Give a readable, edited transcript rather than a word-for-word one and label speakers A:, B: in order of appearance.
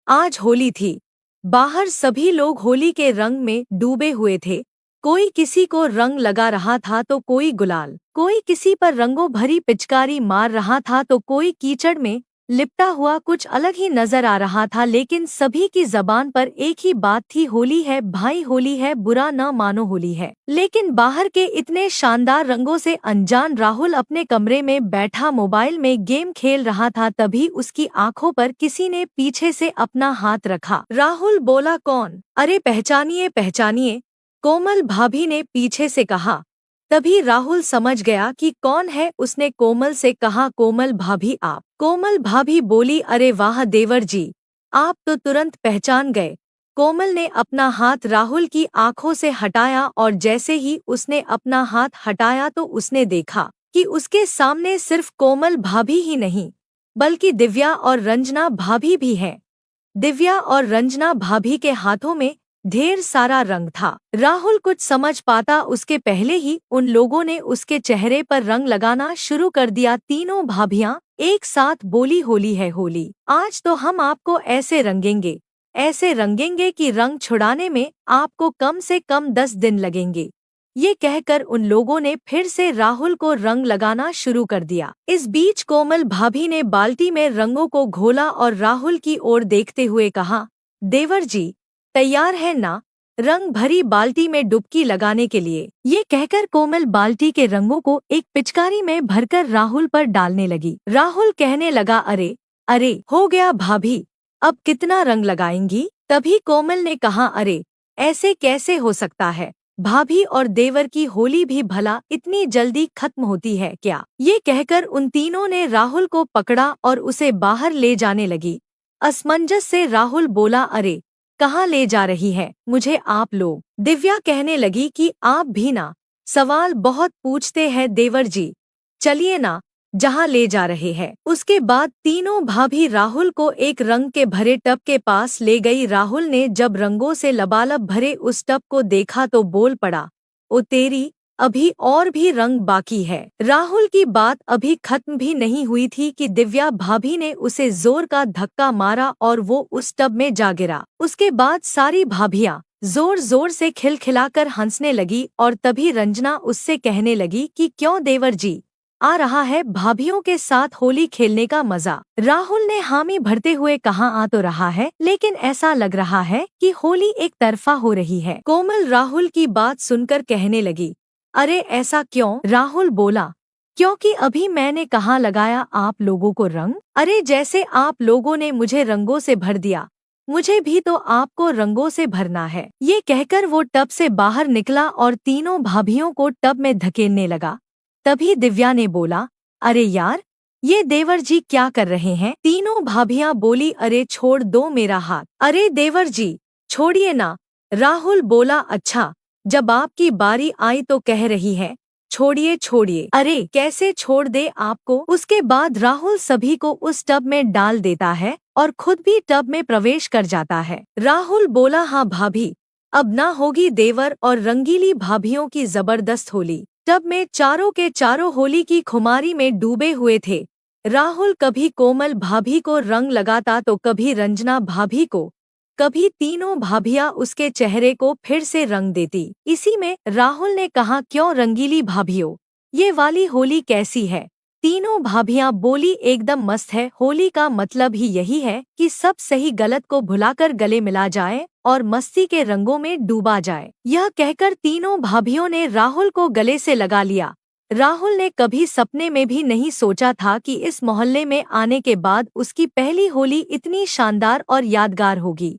A: आज होली थी। बाहर सभी लोग होली के रंग में डूबे हुए थे। कोई किसी को रंग लगा रहा था तो कोई गुलाल, कोई किसी पर रंगों भरी पिचकारी मार रहा था तो कोई कीचड़ में लिपटा हुआ कुछ अलग ही नजर आ रहा था। लेकिन सभी की जबान पर एक ही बात थी, होली है भाई, होली है, बुरा न मानो होली है। लेकिन बाहर के इतने शानदार रंगों से अनजान राहुल अपने कमरे में बैठा मोबाइल में गेम खेल रहा था। तभी उसकी आंखों पर किसी ने पीछे से अपना हाथ रखा। राहुल बोला, कौन? अरे पहचानिए पहचानिए, कोमल भाभी ने पीछे से कहा। तभी राहुल समझ गया कि कौन है। उसने कोमल से कहा, कोमल भाभी आप? कोमल भाभी बोली, अरे वाह देवर जी, आप तो तुरंत पहचान गए। कोमल ने अपना हाथ राहुल की आंखों से हटाया और जैसे ही उसने अपना हाथ हटाया तो उसने देखा कि उसके सामने सिर्फ कोमल भाभी ही नहीं बल्कि दिव्या और रंजना भाभी भी हैं। दिव्या और रंजना भाभी के हाथों में ढेर सारा रंग था। राहुल कुछ समझ पाता उसके पहले ही उन लोगों ने उसके चेहरे पर रंग लगाना शुरू कर दिया। तीनों भाभियां एक साथ बोली, होली है होली, आज तो हम आपको ऐसे रंगेंगे कि रंग छुड़ाने में आपको कम से कम 10 दिन लगेंगे। ये कहकर उन लोगों ने फिर से राहुल को रंग लगाना शुरू कर दिया। इस बीच कोमल भाभी ने बाल्टी में रंगों को घोला और राहुल की ओर देखते हुए कहा, देवर जी तैयार है ना रंग भरी बाल्टी में डुबकी लगाने के लिए? ये कहकर कोमल बाल्टी के रंगों को एक पिचकारी में भरकर राहुल पर डालने लगी। राहुल कहने लगा, अरे अरे हो गया भाभी, अब कितना रंग लगाएंगी? तभी कोमल ने कहा, अरे ऐसे कैसे हो सकता है भाभी, और देवर की होली भी भला इतनी जल्दी खत्म होती है क्या? ये कहकर उन तीनों ने राहुल को पकड़ा और उसे बाहर ले जाने लगी। असमंजस से राहुल बोला, अरे कहाँ ले जा रही है मुझे आप लोग? दिव्या कहने लगी कि आप भी ना सवाल बहुत पूछते हैं देवर जी, चलिए ना जहाँ ले जा रहे हैं। उसके बाद तीनों भाभी राहुल को एक रंग के भरे टब के पास ले गई। राहुल ने जब रंगों से लबालब भरे उस टब को देखा तो बोल पड़ा, ओ तेरी, अभी और भी रंग बाकी है। राहुल की बात अभी खत्म भी नहीं हुई थी कि दिव्या भाभी ने उसे जोर का धक्का मारा और वो उस टब में जा गिरा। उसके बाद सारी भाभियां जोर जोर से खिलखिलाकर हंसने लगी और तभी रंजना उससे कहने लगी कि क्यों देवर जी, आ रहा है भाभियों के साथ होली खेलने का मजा? राहुल ने हामी भरते हुए कहा, आ तो रहा है, लेकिन ऐसा लग रहा है कि होली एक तरफा हो रही है। कोमल राहुल की बात सुनकर कहने लगी, अरे ऐसा क्यों? राहुल बोला, क्योंकि अभी मैंने कहाँ लगाया आप लोगों को रंग? अरे जैसे आप लोगों ने मुझे रंगों से भर दिया, मुझे भी तो आपको रंगों से भरना है। ये कहकर वो टब से बाहर निकला और तीनों भाभियों को टब में धकेलने लगा। तभी दिव्या ने बोला, अरे यार, ये देवर जी क्या कर रहे हैं? तीनों भाभियां बोली, अरे छोड़ दो मेरा हाथ। अरे देवर जी छोड़िए ना। राहुल बोला, अच्छा जब आपकी बारी आई तो कह रही है छोड़िए छोड़िए। अरे कैसे छोड़ दे आपको? उसके बाद राहुल सभी को उस टब में डाल देता है और खुद भी टब में प्रवेश कर जाता है। राहुल बोला, हाँ भाभी, अब ना होगी देवर और रंगीली भाभियों की जबरदस्त होली। टब में चारों के चारों होली की खुमारी में डूबे हुए थे। राहुल कभी कोमल भाभी को रंग लगाता तो कभी रंजना भाभी को, कभी तीनों भाभियां उसके चेहरे को फिर से रंग देती। इसी में राहुल ने कहा, क्यों रंगीली भाभियों, ये वाली होली कैसी है? तीनों भाभियां बोली, एकदम मस्त है। होली का मतलब ही यही है कि सब सही गलत को भुलाकर गले मिला जाए और मस्ती के रंगों में डूबा जाए। यह कहकर तीनों भाभियों ने राहुल को गले से लगा लिया। राहुल ने कभी सपने में भी नहीं सोचा था कि इस मोहल्ले में आने के बाद उसकी पहली होली इतनी शानदार और यादगार होगी।